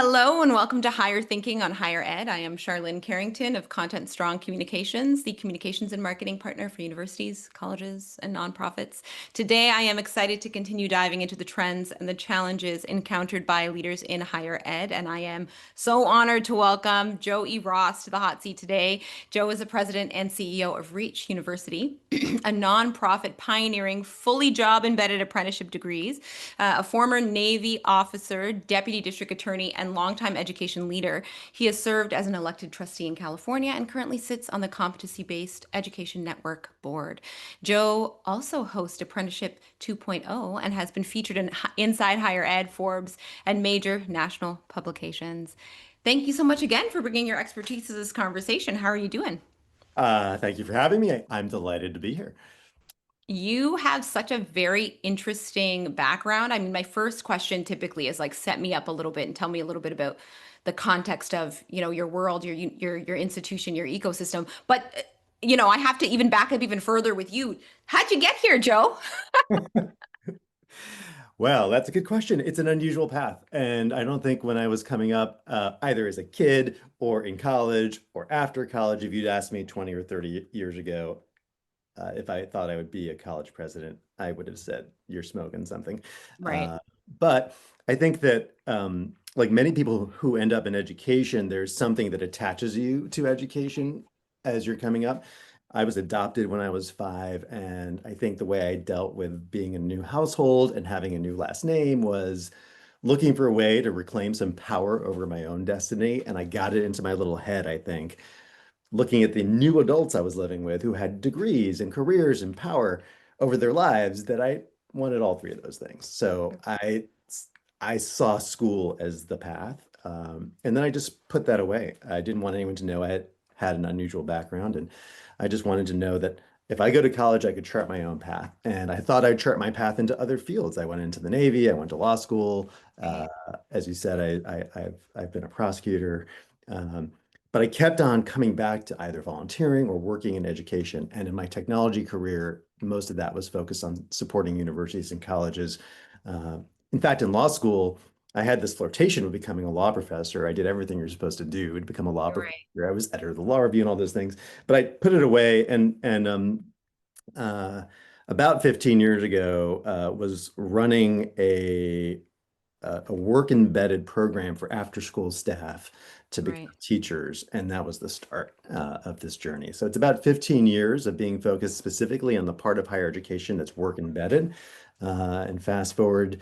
Hello and welcome to Higher Thinking on Higher Ed. I am Sharlyn Carrington of Content Strong Communications, the communications and marketing partner for universities, colleges, and nonprofits. Today, I am excited to continue diving into the trends and the challenges encountered by leaders in higher ed, and I am so honored to welcome Joe E. Ross to the hot seat today. Joe is the president and CEO of Reach University, a nonprofit pioneering fully job-embedded apprenticeship degrees, a former Navy officer, deputy district attorney, and longtime education leader. He has served as an elected trustee in California and currently sits on the Competency-Based Education Network board. Joe also hosts Apprenticeship 2.0 and has been featured in Inside Higher Ed, Forbes, and major national publications. Thank you so much again for bringing your expertise to this conversation. How are you doing? Thank you for having me. I'm delighted to be here. You have such a very interesting background. I mean, my first question typically is like, set me up a little bit and tell me a little bit about the context of, your world, your institution, your ecosystem. But, I have to even back up even further with you. How'd you get here, Joe? Well, that's a good question. It's an unusual path. And I don't think when I was coming up, either as a kid or in college or after college, if you'd asked me 20 or 30 years ago, if I thought I would be a college president, I would have said, you're smoking something. Right. Uh, but I think that, like many people who end up in education, there's something that attaches you to education as you're coming up. I was adopted when I was 5, and I think the way I dealt with being in a new household and having a new last name was looking for a way to reclaim some power over my own destiny. And I got it into my little head, I think, looking at the new adults I was living with who had degrees and careers and power over their lives, that I wanted all three of those things. So I saw school as the path. And then I just put that away. I didn't want anyone to know I had an unusual background. And I just wanted to know that if I go to college, I could chart my own path. And I thought I'd chart my path into other fields. I went into the Navy, I went to law school. Uh, as you said, I've been a prosecutor. Um, but I kept on coming back to either volunteering or working in education. And in my technology career, most of that was focused on supporting universities and colleges. Uh, in fact, in law school, I had this flirtation with becoming a law professor. I did everything you're supposed to do to become a law professor. Right. I was editor of the law review and all those things, but I put it away. And uh, about 15 years ago, was running a work embedded program for after school staff to become Right. teachers. And that was the start of this journey. So it's about 15 years of being focused specifically on the part of higher education that's work embedded. And fast forward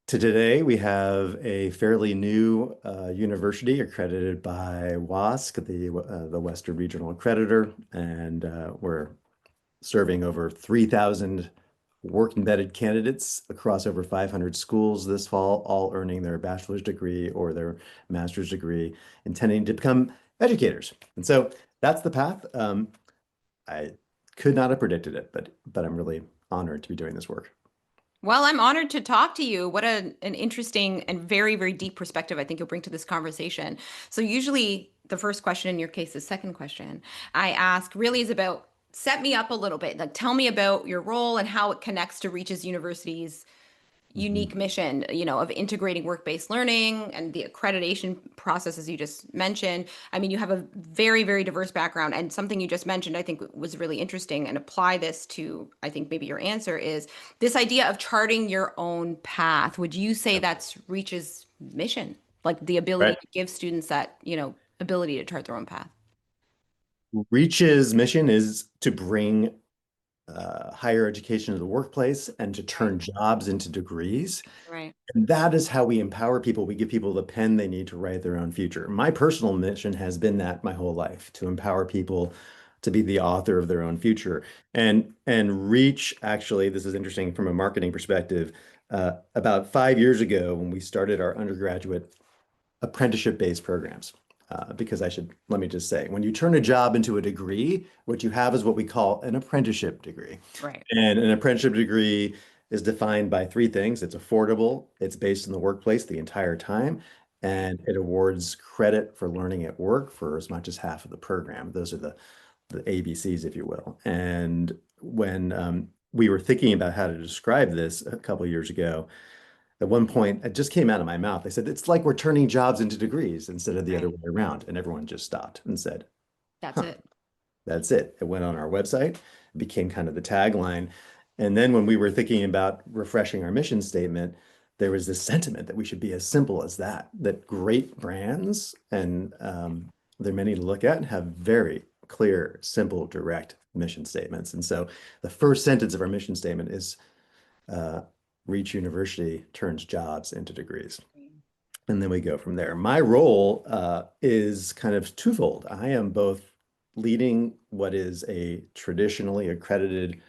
to today, we have a fairly new university accredited by WASC, the Western Regional Accreditor, and we're serving over 3,000 work embedded candidates across over 500 schools this fall, all earning their bachelor's degree or their master's degree, intending to become educators. And so that's the path. I could not have predicted it, but I'm really honored to be doing this work. Well, I'm honored to talk to you. What an interesting and very, very deep perspective I think you'll bring to this conversation. So usually the first question, in your case, the second question I ask really is about set me up a little bit. Like tell me about your role and how it connects to Reaches University's Mhm. unique mission, of integrating work-based learning and the accreditation process, as you just mentioned. I mean, you have a very, very diverse background, and something you just mentioned, I think was really interesting, and apply this to, I think maybe your answer is this idea of charting your own path. Would you say that's Reach's mission? Like the ability Right. to give students that, ability to chart their own path? Reach's mission is to bring higher education to the workplace and to Right, turn jobs into degrees. right, And that is how we empower people. We give people the pen they need to write their own future. My personal mission has been that my whole life, to empower people to be the author of their own future. And Reach, actually, this is interesting from a marketing perspective. About 5 years ago, when we started our undergraduate apprenticeship-based programs, because let me just say, when you turn a job into a degree, what you have is what we call an apprenticeship degree. right. And an apprenticeship degree is defined by three things. It's affordable, it's based in the workplace the entire time, and it awards credit for learning at work for as much as half of the program. Those are the ABCs, if you will. And when we were thinking about how to describe this a couple of years ago, At one point, it just came out of my mouth. They said, it's like we're turning jobs into degrees instead of the other Right. way around. And everyone just stopped and said, That's huh, it. that's it. It went on our website, it became kind of the tagline. And then when we were thinking about refreshing our mission statement, there was this sentiment that we should be as simple as that, that great brands, and there are many to look at, have very clear, simple, direct mission statements. And so the first sentence of our mission statement is uh, Reach University turns jobs into degrees. And then we go from there. My role is kind of twofold. I am both leading what is a traditionally accredited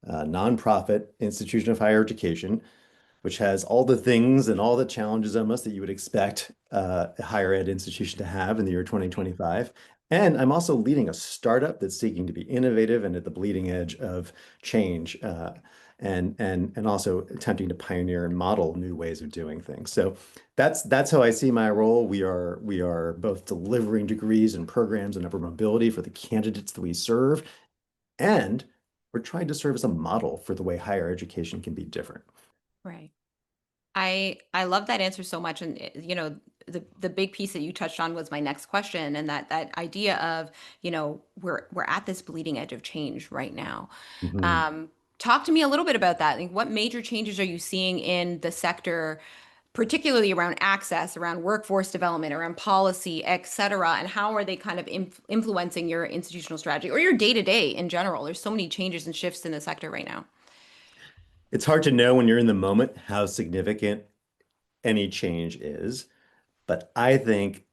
nonprofit institution of higher education, which has all the things and all the challenges almost that you would expect a higher ed institution to have in the year 2025. And I'm also leading a startup that's seeking to be innovative and at the bleeding edge of change, and also attempting to pioneer and model new ways of doing things. So that's how I see my role. We are both delivering degrees and programs and upper mobility for the candidates that we serve, and we're trying to serve as a model for the way higher education can be different. Right. I love that answer so much, and the big piece that you touched on was my next question, and that idea of we're at this bleeding edge of change right now. Mhm. Um, Talk to me a little bit about that. Like, what major changes are you seeing in the sector, particularly around access, around workforce development, around policy, et cetera, and how are they kind of influencing your institutional strategy or your day to day in general? There's so many changes and shifts in the sector right now. It's hard to know when you're in the moment how significant any change is, but I think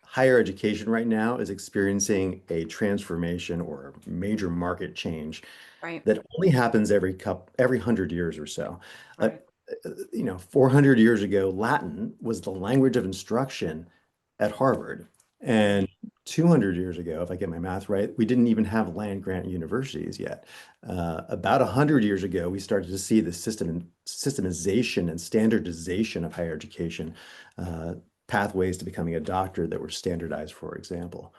higher education right now is experiencing a transformation or a major market change Right. that only happens every 100 years or so. Uh, Right. 400 years ago, Latin was the language of instruction at Harvard. And 200 years ago, if I get my math right, we didn't even have land grant universities yet. About 100 years ago, we started to see the systemization and standardization of higher education, pathways to becoming a doctor that were standardized, for example.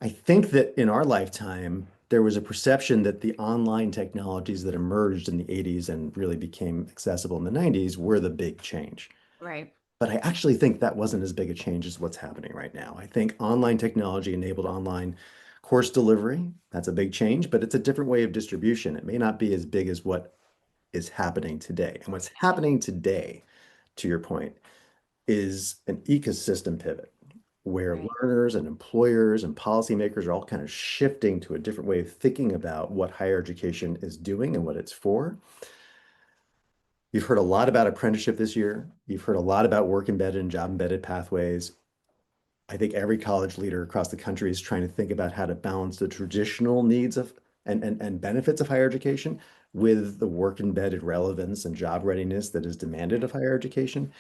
I think that in our lifetime, there was a perception that the online technologies that emerged in the 80s and really became accessible in the 90s were the big change. Right. But I actually think that wasn't as big a change as what's happening right now. I think online technology enabled online course delivery. That's a big change, but it's a different way of distribution. It may not be as big as what is happening today. And what's happening today, to your point, is an ecosystem pivot where Right. learners and employers and policymakers are all kind of shifting to a different way of thinking about what higher education is doing and what it's for. You've heard a lot about apprenticeship this year. You've heard a lot about work embedded and job embedded pathways. I think every college leader across the country is trying to think about how to balance the traditional needs of and benefits of higher education with the work embedded relevance and job readiness that is demanded of higher education.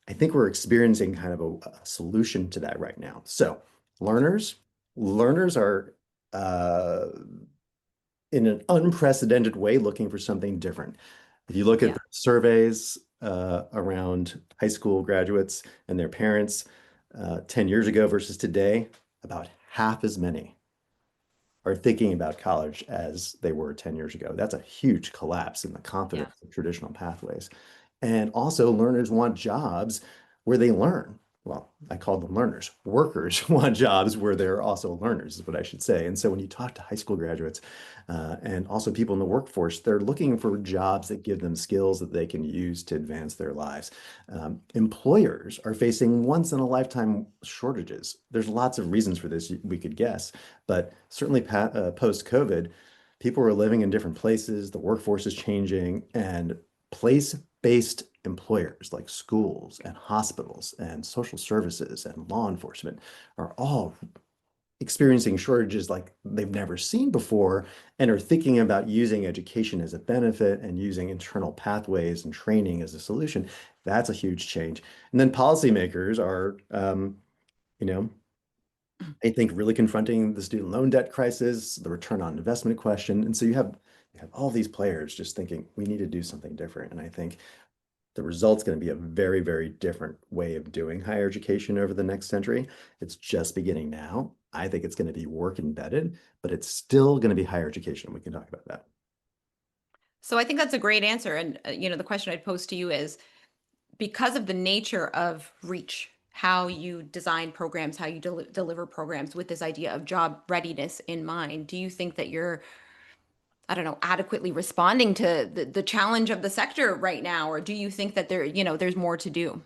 I think we're experiencing kind of a solution to that right now. So learners, learners are uh, in an unprecedented way looking for something different. If you look at Yeah. the surveys around high school graduates and their parents 10 years ago versus today, about half as many are thinking about college as they were 10 years ago. That's a huge collapse in the Yeah. confidence of traditional pathways. And also, learners want jobs where they learn. Well, I call them learners. Workers want jobs where they're also learners, is what I should say. And so when you talk to high school graduates and also people in the workforce, they're looking for jobs that give them skills that they can use to advance their lives. Employers are facing once in a lifetime shortages. There's lots of reasons for this we could guess, but certainly post-COVID, people are living in different places, the workforce is changing, and place-based employers like schools and hospitals and social services and law enforcement are all experiencing shortages like they've never seen before and are thinking about using education as a benefit and using internal pathways and training as a solution. That's a huge change. And then policymakers are, you know, I think really confronting the student loan debt crisis, the return on investment question. And so you have all these players just thinking we need to do something different. And I think the result's going to be a very, very different way of doing higher education over the next century. It's just beginning now. I think it's going to be work embedded, but it's still going to be higher education. We can talk about that. So I think that's a great answer. And the question I'd pose to you is, because of the nature of reach, how you design programs, how you deliver programs with this idea of job readiness in mind, do you think that you're, I don't know, adequately responding to the challenge of the sector right now? Or do you think that there's more to do?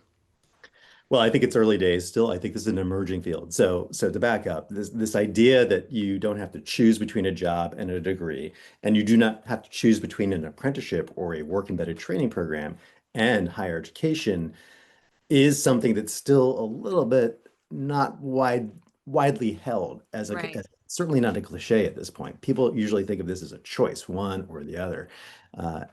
Well, I think it's early days still. I think this is an emerging field. So to back up, this idea that you don't have to choose between a job and a degree, and you do not have to choose between an apprenticeship or a work embedded training program and higher education is something that's still a little bit not widely held Right. as certainly not a cliche at this point. People usually think of this as a choice, one or the other.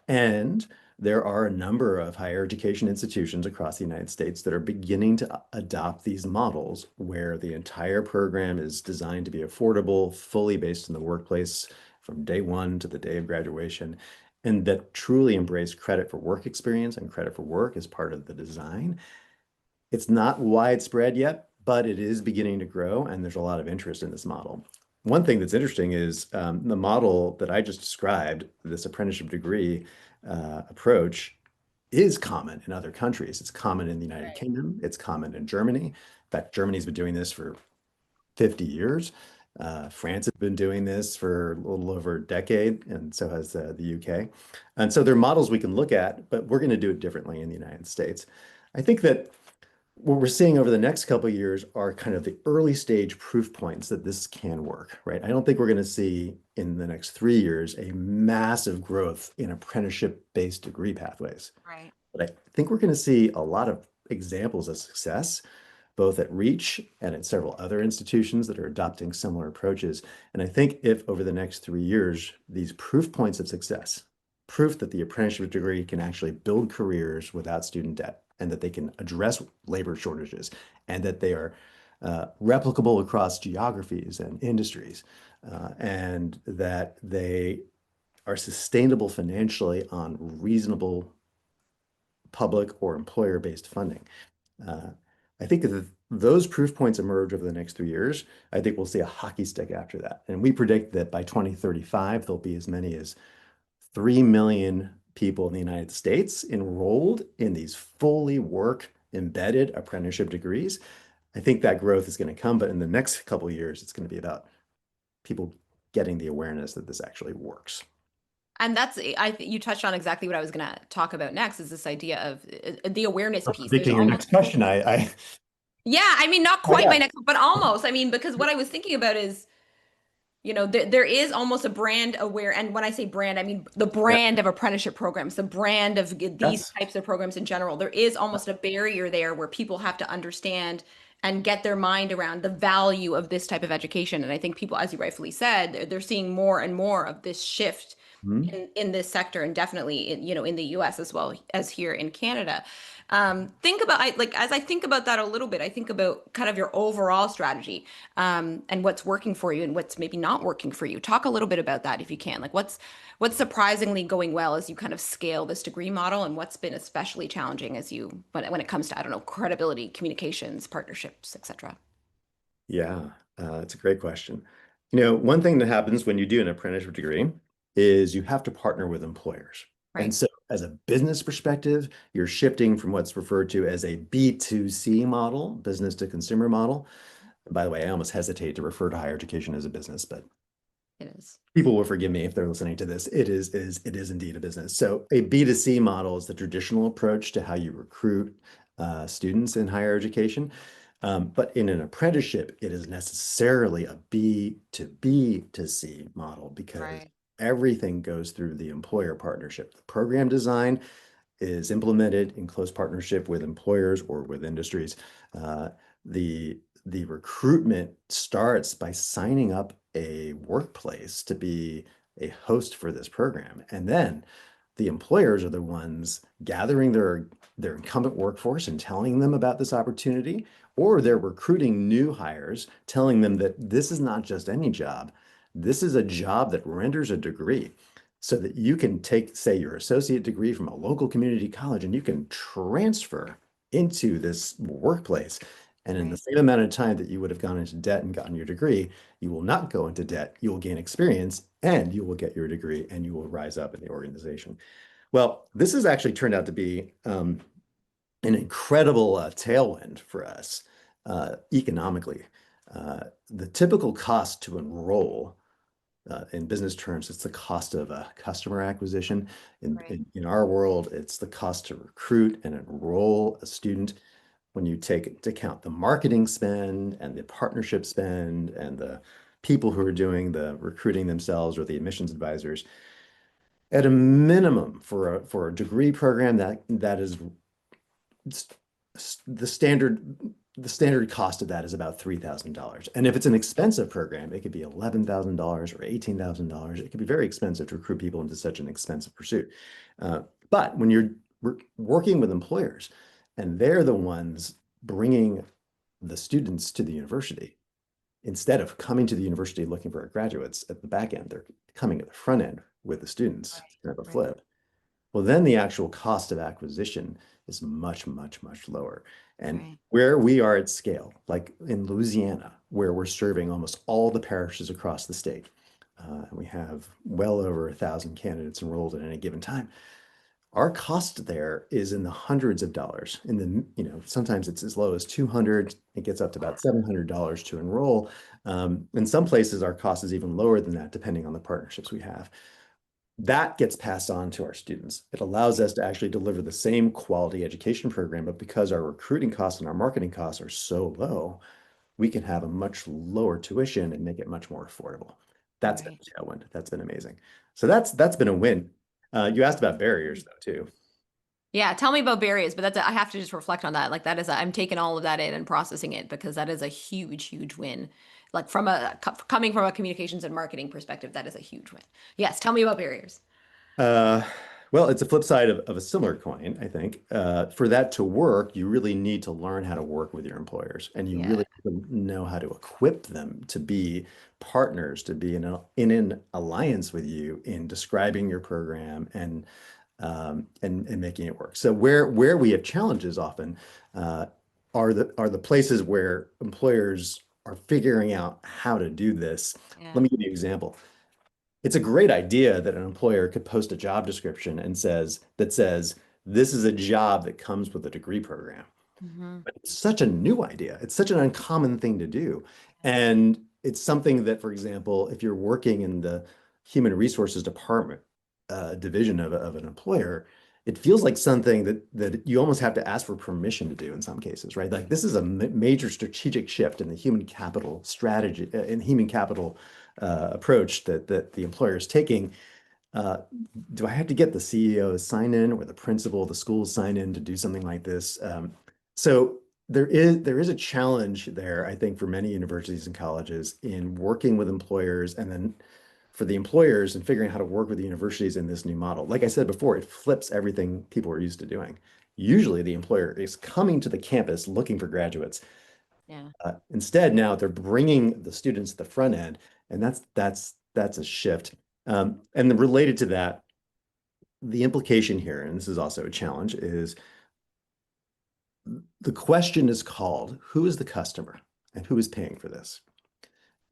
And there are a number of higher education institutions across the United States that are beginning to adopt these models where the entire program is designed to be affordable, fully based in the workplace from day one to the day of graduation, and that truly embrace credit for work experience and credit for work as part of the design. It's not widespread yet, but it is beginning to grow, and there's a lot of interest in this model. One thing that's interesting is the model that I just described, this apprenticeship degree approach, is common in other countries. It's common in the United Right. Kingdom. It's common in Germany. In fact, Germany's been doing this for 50 years. France has been doing this for a little over a decade, and so has the UK. And so there are models we can look at, but we're going to do it differently in the United States. I think that what we're seeing over the next couple of years are kind of the early stage proof points that this can work, right? I don't think we're going to see in the next 3 years a massive growth in apprenticeship-based degree pathways. Right. But I think we're going to see a lot of examples of success, both at Reach and at several other institutions that are adopting similar approaches. And I think if over the next 3 years, these proof points of success, proof that the apprenticeship degree can actually build careers without student debt, and that they can address labor shortages, and that they are replicable across geographies and industries, and that they are sustainable financially on reasonable public or employer-based funding. Uh, I think if those proof points emerge over the next 3 years, I think we'll see a hockey stick after that. And we predict that by 2035, there'll be as many as 3 million people in the United States enrolled in these fully work embedded apprenticeship degrees. I think that growth is going to come, but in the next couple of years, it's going to be about people getting the awareness that this actually works. And that's, you touched on exactly what I was going to talk about next, is this idea of the awareness For piece. There's predicting your almost, next question, yeah, I mean, not oh quite my yeah, next, but almost. I mean, because what I was thinking about is, there is almost a brand aware. And when I say brand, I mean the yeah, brand of apprenticeship programs, the brand of these yes. types of programs in general. There is almost a barrier there where people have to understand and get their mind around the value of this type of education. And I think people, as you rightfully said, they're seeing more and more of this shift Mhm. in this sector, and definitely in the US as well as here in Canada. Think about, like, as I think about that a little bit, I think about kind of your overall strategy, and what's working for you and what's maybe not working for you. Talk a little bit about that if you can. Like, what's surprisingly going well as you kind of scale this degree model, and what's been especially challenging as when it comes to, I don't know, credibility, communications, partnerships, etc. Yeah, it's a great question. One thing that happens when you do an apprenticeship degree is you have to partner with employers. And Right. so, as a business perspective, you're shifting from what's referred to as a B2C model, business to consumer model. And by the way, I almost hesitate to refer to higher education as a business, but It is. people will forgive me if they're listening to this. It is indeed a business. So, a B2C model is the traditional approach to how you recruit students in higher education. But in an apprenticeship, it is necessarily a B to B to C model because Right. everything goes through the employer partnership. The program design is implemented in close partnership with employers or with industries. Uh, the the recruitment starts by signing up a workplace to be a host for this program, and then the employers are the ones gathering their incumbent workforce and telling them about this opportunity, or they're recruiting new hires, telling them that this is not just any job. This is a job that renders a degree so that you can take, say, your associate degree from a local community college and you can transfer into this workplace. And in the Right. same amount of time that you would have gone into debt and gotten your degree, you will not go into debt. You will gain experience and you will get your degree and you will rise up in the organization. Well, this has actually turned out to be an incredible tailwind for us economically. The typical cost to enroll in business terms, it's the cost of customer acquisition. Right. In our world, it's the cost to recruit and enroll a student. When you take into account the marketing spend and the partnership spend and the people who are doing the recruiting themselves or the admissions advisors, at a minimum for a degree program that is the standard cost of that is about $3,000. And if it's an expensive program, it could be $11,000 or $18,000. It could be very expensive to recruit people into such an expensive pursuit. But when you're working with employers and they're the ones bringing the students to the university, instead of coming to the university looking for graduates at the back end, they're coming at the front end with the students, Right. kind of a Right. flip. Well, then the actual cost of acquisition is much, much, much lower. And Right. where we are at scale, like in Louisiana, where we're serving almost all the parishes across the state, and we have well over 1,000 candidates enrolled at any given time. Our cost there is in the hundreds of dollars. In the, sometimes it's as low as 200. It gets up to about $700 to enroll. In some places, our cost is even lower than that, depending on the partnerships we have. That gets passed on to our students. It allows us to actually deliver the same quality education program, but because our recruiting costs and our marketing costs are so low, we can have a much lower tuition and make it much more affordable. That's been Right. a tailwind. That's been amazing. So that's been a win. You asked about barriers though too. Yeah, tell me about barriers, but I have to just reflect on that. Like I'm taking all of that in and processing it because that is a huge, huge win. Like coming from a communications and marketing perspective, that is a huge win. Yes, tell me about barriers. Uh, well, it's a flip side of a similar coin, I think. For that to work, you really need to learn how to work with your employers, and you Yeah. really know how to equip them to be partners, to be in an alliance with you in describing your program and making it work. So where we have challenges often uh, are the places where employers are figuring out how to do this. Let Yeah. me give you an example. It's a great idea that an employer could post a job description and says, this is a job that comes with a degree program. Hmm. But it's such a new idea. It's such an uncommon thing to do. And it's something that, for example, if you're working in the human resources department division of an employer, it feels like something that you almost have to ask for permission to do in some cases, right? Like this is a major strategic shift in the human capital strategy, in human capital approach that the employer is taking. Uh, do I have to get the CEO to sign in or the principal of the school sign in to do something like this? So there is a challenge there, I think, for many universities and colleges in working with employers and then for the employers and figuring out how to work with the universities in this new model. Like I said before, it flips everything people are used to doing. Usually the employer is coming to the campus looking for graduates. Yeah. Instead, now they're bringing the students to the front end, and that's a shift. And then related to that, the implication here, and this is also a challenge, is the question is called, who is the customer and who is paying for this?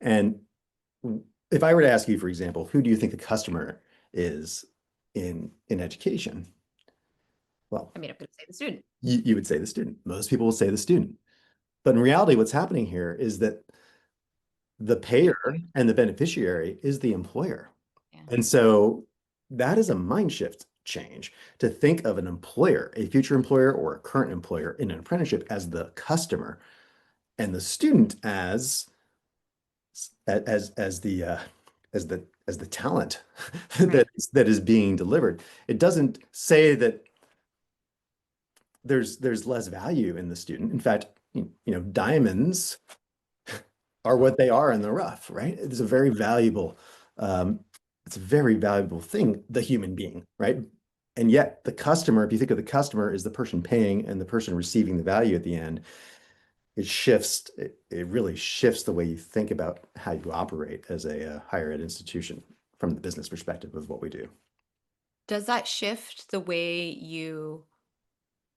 And if I were to ask you, for example, who do you think the customer is in education? Well, I mean, I'm going to say the student. you would say the student. Most people will say the student. But in reality, what's happening here is that the The payer employer. and the beneficiary is the employer. Yeah. And so that is a mind shift change to think of an employer, a future employer or a current employer in an apprenticeship as the customer and the student as the talent Right. that is being delivered. It doesn't say that there's less value in the student. In fact, diamonds are what they are in the rough, right? Um, it's a very valuable thing, the human being, right? And yet the customer, if you think of the customer as the person paying and the person receiving the value at the end, it really shifts the way you think about how you operate as a higher ed institution from the business perspective of what we do. Does that shift the way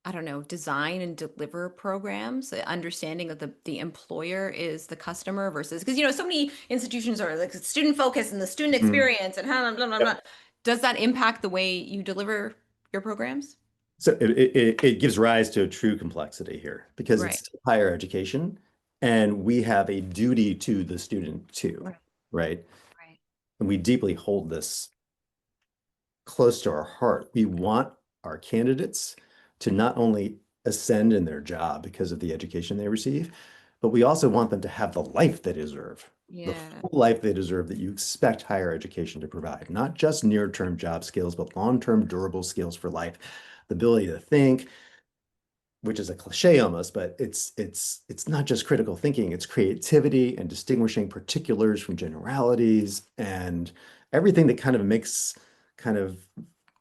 I don't know, design and deliver programs, understanding that the employer is the customer versus because so many institutions are like student focused and the student Mm. experience and blah, blah, blah, blah. Yep. Does that impact the way you deliver your programs? So it gives rise to a true complexity here because Right. it's higher education and we have a duty to the student too, Right. right? Right. And we deeply hold this close to our heart. We want our candidates to not only ascend in their job because of the education they receive, but we also want them to have the life they deserve, the Yeah. full life they deserve that you expect higher education to provide, not just near-term job skills, but long-term durable skills for life, the ability to think, which is a cliche almost, but it's not just critical thinking, it's creativity and distinguishing particulars from generalities and everything that kind of makes kind of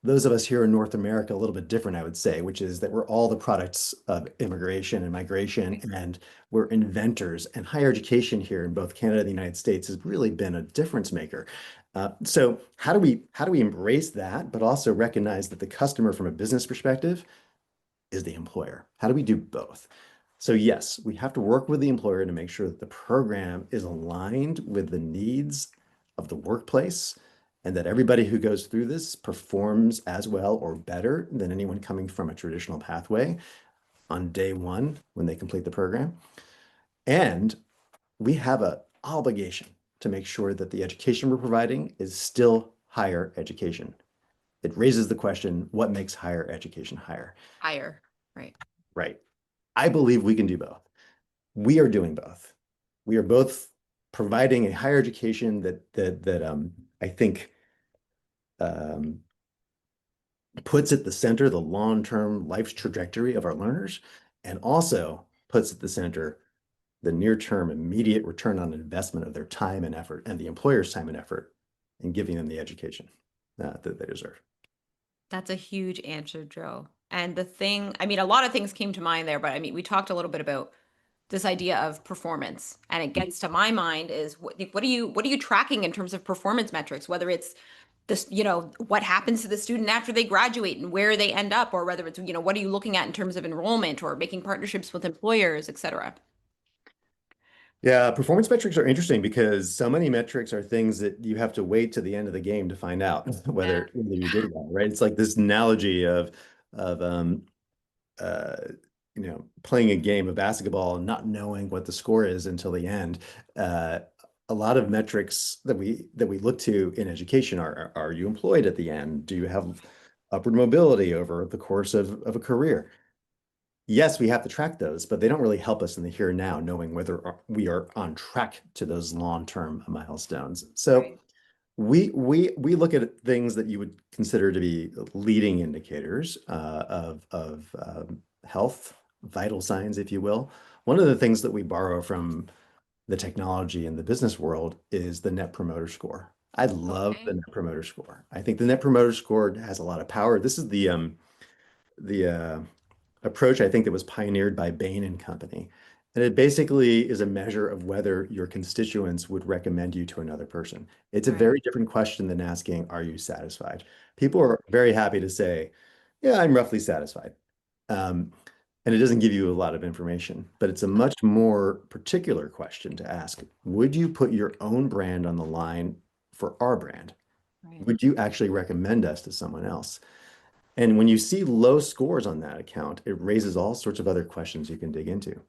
those of us here in North America a little bit different, I would say, which is that we're all the products of immigration and migration, and we're inventors. And higher education here in both Canada and the United States has really been a difference maker. So how do we embrace that, but also recognize that the customer from a business perspective is the employer? How do we do both? So yes, we have to work with the employer to make sure that the program is aligned with the needs of the workplace and that everybody who goes through this performs as well or better than anyone coming from a traditional pathway on day one when they complete the program. And we have an obligation to make sure that the education we're providing is still higher education. It raises the question, what makes higher education higher? Higher. Right. Right. I believe we can do both. We are doing both. We are both providing a higher education that I think um, puts at the center the long-term life trajectory of our learners, and also puts at the center the near-term immediate return on investment of their time and effort, and the employer's time and effort in giving them the education that they deserve. That's a huge answer, Joe. And the thing, I mean, a lot of things came to mind there, but I mean, we talked a little bit about this idea of performance, and it gets to my mind is what are you tracking in terms of performance metrics, whether it's this, what happens to the student after they graduate and where they end up, or whether it's, what are you looking at in terms of enrollment or making partnerships with employers, et cetera. Yeah, performance metrics are interesting because so many metrics are things that you have to wait to the end of the game to find out Yeah. whether you did well, right? It's like this analogy of uh playing a game of basketball and not knowing what the score is until the end. Uh a lot of metrics that we look to in education are you employed at the end? Do you have upward mobility over the course of a career? Yes, we have to track those, but they don't really help us in the here and now, knowing whether we are on track to those long-term milestones. So Right. we look at things that you would consider to be leading indicators of health, vital signs, if you will. One of the things that we borrow from the technology and the business world is the Net Promoter Score. I love the Okay. Net Promoter Score. I think the Net Promoter Score has a lot of power. This is the approach I think that was pioneered by Bain and Company. And it basically is a measure of whether your constituents would recommend you to another person. It's a Right. very different question than asking, are you satisfied? People are very happy to say, yeah, I'm roughly satisfied. Um, and it doesn't give you a lot of information, but it's a much more particular question to ask. Would you put your own brand on the line for our brand? Right. Would you actually recommend us to someone else? And when you see low scores on that account, it raises all sorts of other questions you can dig into.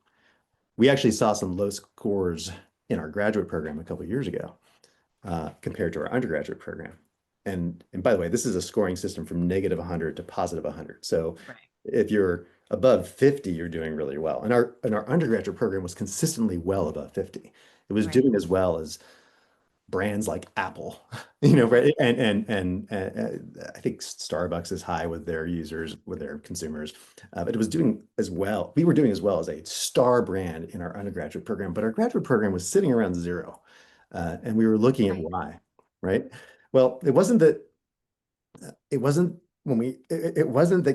We actually saw some low scores in our graduate program a couple of years ago compared to our undergraduate program. And by the way, this is a scoring system from negative 100 to positive 100. So Right. if you're above 50, you're doing really well. And our undergraduate program was consistently well above 50. It was Right. doing as well as brands like Apple, you know, Right. right? And I think Starbucks is high with their users, with their consumers, but it was doing as well. We were doing as well as a star brand in our undergraduate program, but our graduate program was sitting around zero, and we were looking at Right. why, right? Well, it wasn't that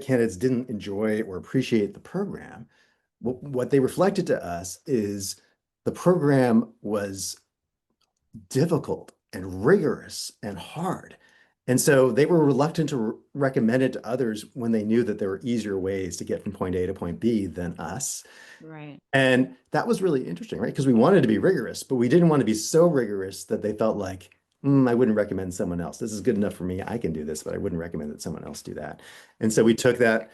candidates didn't enjoy or appreciate the program. What they reflected to us is the program was difficult and rigorous and hard. And so they were reluctant to recommend it to others when they knew that there were easier ways to get from point A to point B than us. Right. And that was really interesting, right? Because we wanted to be rigorous, but we didn't want to be so rigorous that they felt like, I wouldn't recommend someone else. This is good enough for me. I can do this, but I wouldn't recommend that someone else do that. And so we took that.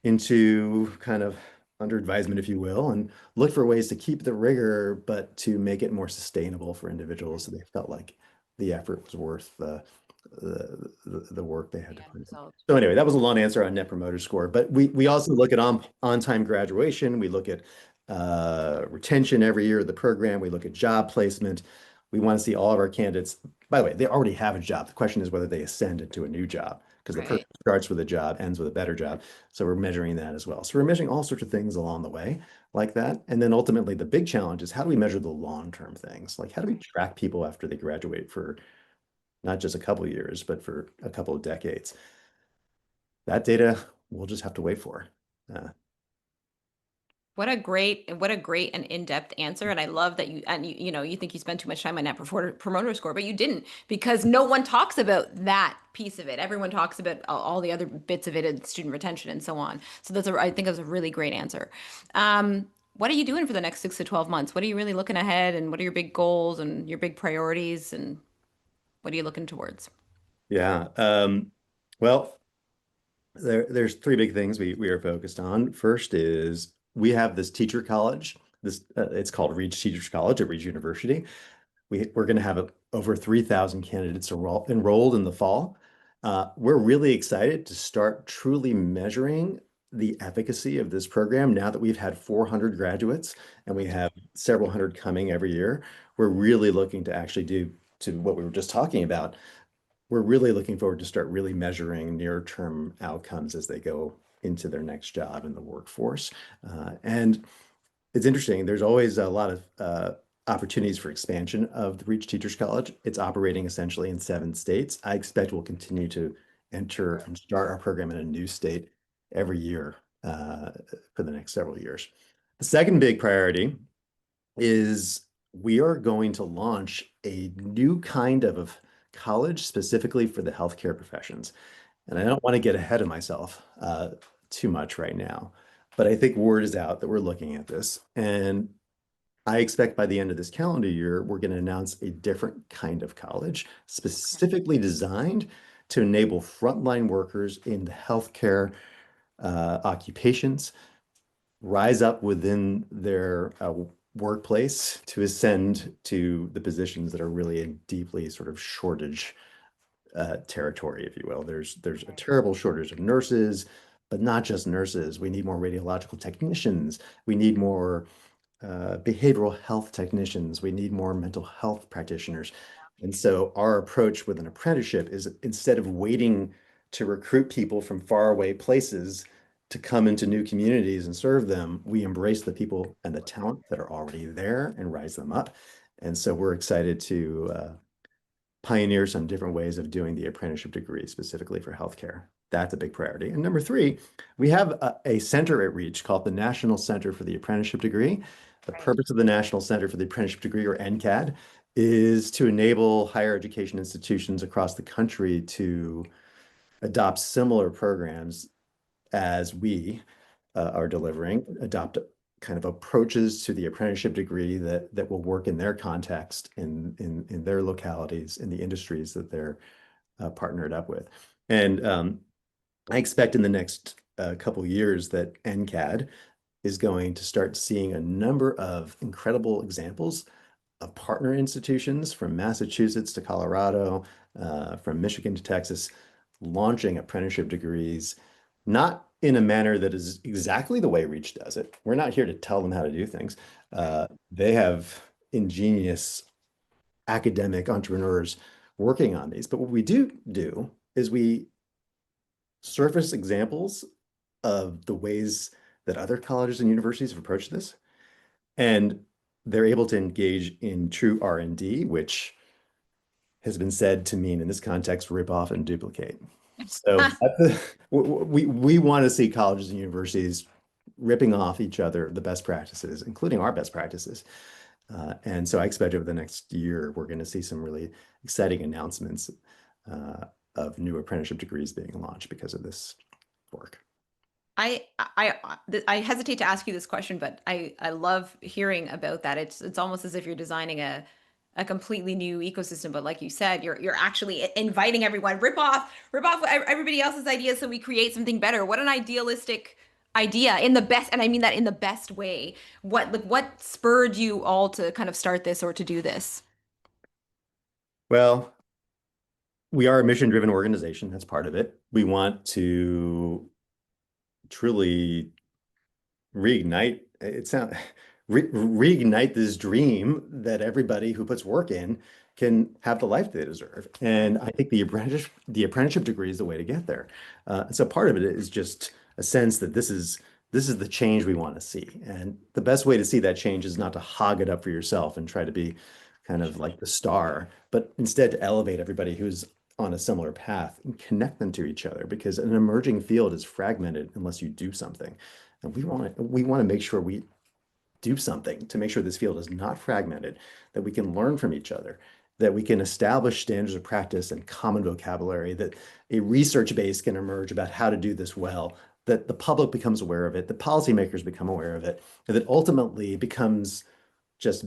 into kind of under advisement, if you will, and look for ways to keep the rigor, but to make it more sustainable for individuals so they felt like the effort was worth the work they had The to end put in. result. So anyway, that was a long answer on Net Promoter Score, but we No. also look at on-time graduation. We look at retention every year of the program. We look at job placement. We want to see all of our candidates. By the way, they already have a job. The question is whether they ascend into a new job because the person Right. starts with a job, ends with a better job. So we're measuring that as well. So we're measuring all sorts of things along the way like that. And then ultimately the big challenge is how do we measure the long-term things? Like how do we track people after they graduate for not just a couple of years, but for a couple of decades? That data we'll just have to wait for. Uh, What a great and in-depth answer. And I love that you know, you think you spend too much time on Net Promoter Score, but you didn't because no one talks about that piece of it. Everyone talks about all the other bits of it and student retention and so on. So I think that's a really great answer. What are you doing for the next 6 to 12 months? What are you really looking ahead and what are your big goals and your big priorities and what are you looking towards? yeah. Well, there's three big things we are focused on. First is we have this teacher college. This it's called Reach Teachers College at Reach University. We're going to have over 3,000 candidates enrolled in the fall. We're really excited to start truly measuring the efficacy of this program now that we've had 400 graduates and we have several hundred coming every year. We're really looking to actually do to what we were just talking about. We're really looking forward to start really measuring near-term outcomes as they go into their next job in the workforce. And it's interesting. There's always a lot of opportunities for expansion of the Reach Teachers College. It's operating essentially in 7 states. I expect we'll continue to enter and start our program in a new state every year for the next several years. The second big priority is we are going to launch a new kind of college specifically for the healthcare professions. And I don't want to get ahead of myself too much right now, but I think word is out that we're looking at this. And I expect by the end of this calendar year, we're going to announce a different kind of college specifically designed to enable frontline workers in the healthcare occupations rise up within their workplace to ascend to the positions that are really in deeply sort of shortage territory, if you will. There's a terrible shortage of nurses, but not just nurses. We need more radiological technicians. We need more behavioral health technicians. We need more mental health practitioners. And so our approach with an apprenticeship is instead of waiting to recruit people from faraway places to come into new communities and serve them, we embrace the people and the talent that are already there and rise them up. And so we're excited to pioneer some different ways of doing the apprenticeship degree specifically for healthcare. That's a big priority. And number three, we have a center at Reach called the National Center for the Apprenticeship Degree. The Right. purpose of the National Center for the Apprenticeship Degree, or NCAD, is to enable higher education institutions across the country to adopt similar programs as we are delivering, adopt kind of approaches to the apprenticeship degree that will work in their context, in their localities, in the industries that they're partnered up with. And I expect in the next couple of years that NCAD is going to start seeing a number of incredible examples of partner institutions from Massachusetts to Colorado, from Michigan to Texas, launching apprenticeship degrees, not in a manner that is exactly the way Reach does it. We're not here to tell them how to do things. They have ingenious academic entrepreneurs working on these. But what we do is we surface examples of the ways that other colleges and universities have approached this. And they're able to engage in true R&D, which has been said to mean in this context, rip off and duplicate. So we want to see colleges and universities ripping off each other the best practices, including our best practices. And so I expect over the next year, we're going to see some really exciting announcements of new apprenticeship degrees being launched because of this work. I hesitate to ask you this question, but I love hearing about that. It's almost as if you're designing a completely new ecosystem. But like you said, you're actually inviting everyone, rip off everybody else's ideas so we create something better. What an idealistic idea in the best, and I mean that in the best way. What spurred you all to kind of start this or to do this? Well, we are a mission-driven organization. That's part of it. We want to truly reignite it sound reignite this dream that everybody who puts work in can have the life they deserve. And I think the apprenticeship degree is the way to get there. So part of it is just a sense that this is the change we want to see. And the best way to see that change is not to hog it up for yourself and try to be kind of like the star, but instead to elevate everybody who's on a similar path and connect them to each other because an emerging field is fragmented unless you do something. And we want to make sure we do something to make sure this field is not fragmented, that we can learn from each other, that we can establish standards of practice and common vocabulary, that a research base can emerge about how to do this well, that the public becomes aware of it, the policymakers become aware of it, and that ultimately it becomes just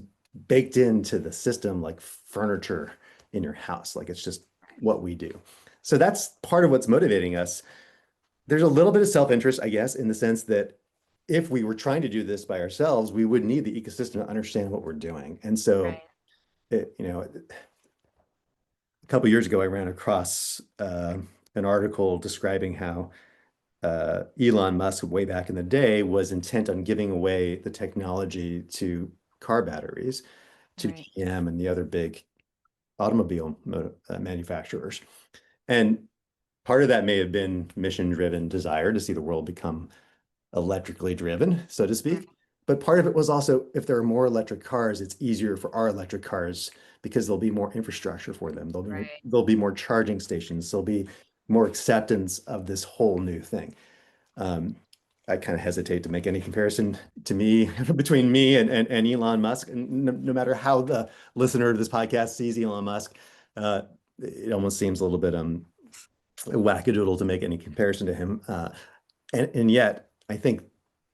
baked into the system like furniture in your house. Like it's just what we do. So that's part of what's motivating us. There's a little bit of self-interest, I guess, in the sense that if we were trying to do this by ourselves, we would need the ecosystem to understand what we're doing. And so, Right. a couple of years ago, I ran across an article describing how Elon Musk, way back in the day, was intent on giving away the technology to car batteries to Right. GM and the other big automobile manufacturers. And part of that may have been mission-driven desire to see the world become electrically driven, so to Right. speak. But part of it was also if there are more electric cars, it's easier for our electric cars because there'll be more infrastructure for them. Right. There'll be more charging stations. There'll be more acceptance of this whole new thing. Um, I kind of hesitate to make any comparison to me between me and Elon Musk. And no matter how the listener to this podcast sees Elon Musk, it almost seems a little bit wackadoodle to make any comparison to him. And yet, I think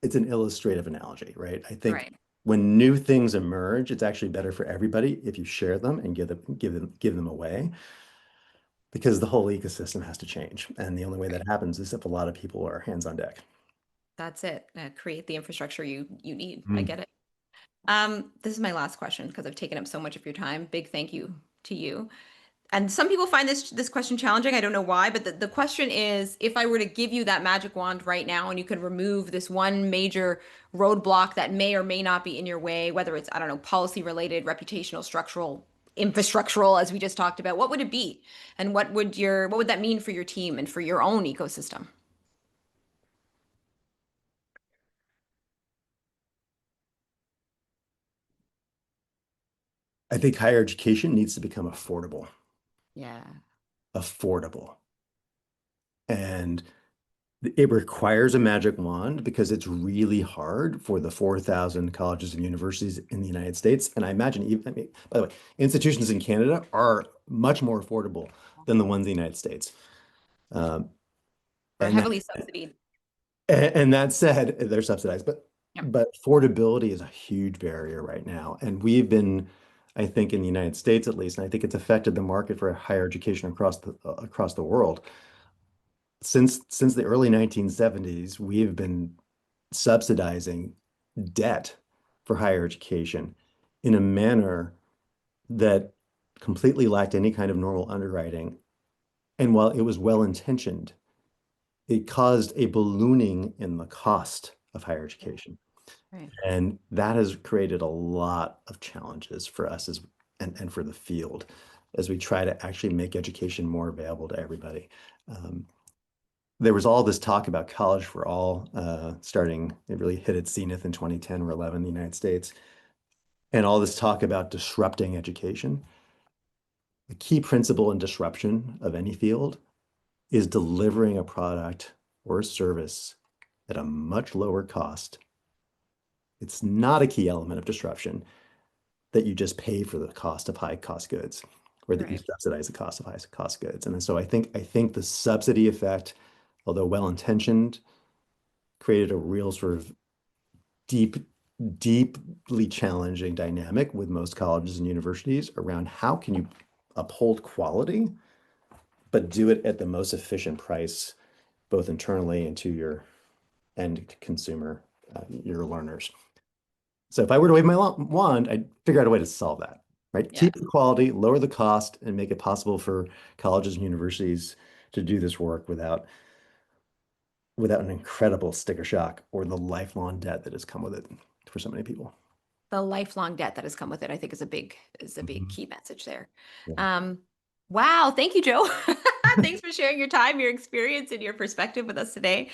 it's an illustrative analogy, right? I think Right. when new things emerge, it's actually better for everybody if you share them and give them away, because the whole ecosystem has to change. And the only way that happens is if a lot of people are hands on deck. That's it. Create the infrastructure you need. I Mm. get it. This is my last question because I've taken up so much of your time. Big thank you to you. And some people find this question challenging. I don't know why, but the question is, if I were to give you that magic wand right now and you could remove this one major roadblock that may or may not be in your way, whether it's, I don't know, policy related, reputational, structural, infrastructural, as we just talked about, what would it be? And what would that mean for your team and for your own ecosystem? I think higher education needs to become Yeah. affordable. And it requires a magic wand because it's really hard for the 4,000 colleges and universities in the United States. And I imagine even, I mean, by the way, institutions in Canada are much more affordable than the ones in the United States. Um, We're and that, heavily subsidized. and that said, they're subsidized, but Yep. affordability is a huge barrier right now. And we've been, I think, in the United States at least, and I think it's affected the market for higher education across the world. Since the early 1970s, we have been subsidizing debt for higher education in a manner that completely lacked any kind of normal underwriting. And while it was well intentioned, it caused a ballooning in the cost of higher education. Right. And that has created a lot of challenges for us and for the field as we try to actually make education more available to everybody. Um, there was all this talk about college for all starting, it really hit its zenith in 2010 or 11 in the United States. And all this talk about disrupting education. The key principle in disruption of any field is delivering a product or a service at a much lower cost. It's not a key element of disruption that you just pay for the cost of high cost goods or that you Right. subsidize the cost of high cost goods. And so I think the subsidy effect, although well intentioned, created a real sort of deep, deeply challenging dynamic with most colleges and universities around how can you uphold quality, but do it at the most efficient price, both internally and to your end consumer, your learners. So if I were to wave my wand, I'd figure out a way to solve that, right? Yeah. Keep the quality, lower the cost, and make it possible for colleges and universities to do this work without an incredible sticker shock or the lifelong debt that has come with it for so many people. The lifelong debt that has come with it, I think is a big Mhm. key message there. Yeah. Um, wow, thank you, Joe. Thanks for sharing your time, your experience, and your perspective with us today.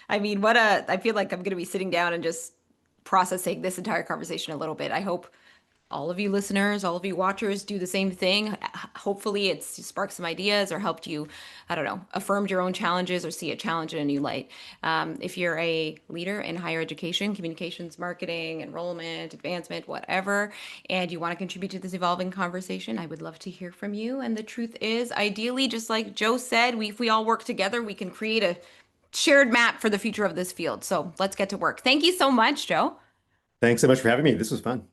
I mean, I feel like I'm going to be sitting down and just processing this entire conversation a little bit. I hope all of you listeners, all of you watchers do the same thing. Hopefully, it's sparked some ideas or helped you, I don't know, affirmed your own challenges or see a challenge in a new light. If you're a leader in higher education, communications, marketing, enrollment, advancement, whatever, and you want to contribute to this evolving conversation, I would love to hear from you. And the truth is, ideally, just like Joe said, if we all work together, we can create a shared map for the future of this field. So let's get to work. Thank you so much, Joe. Thanks so much for having me. This was fun.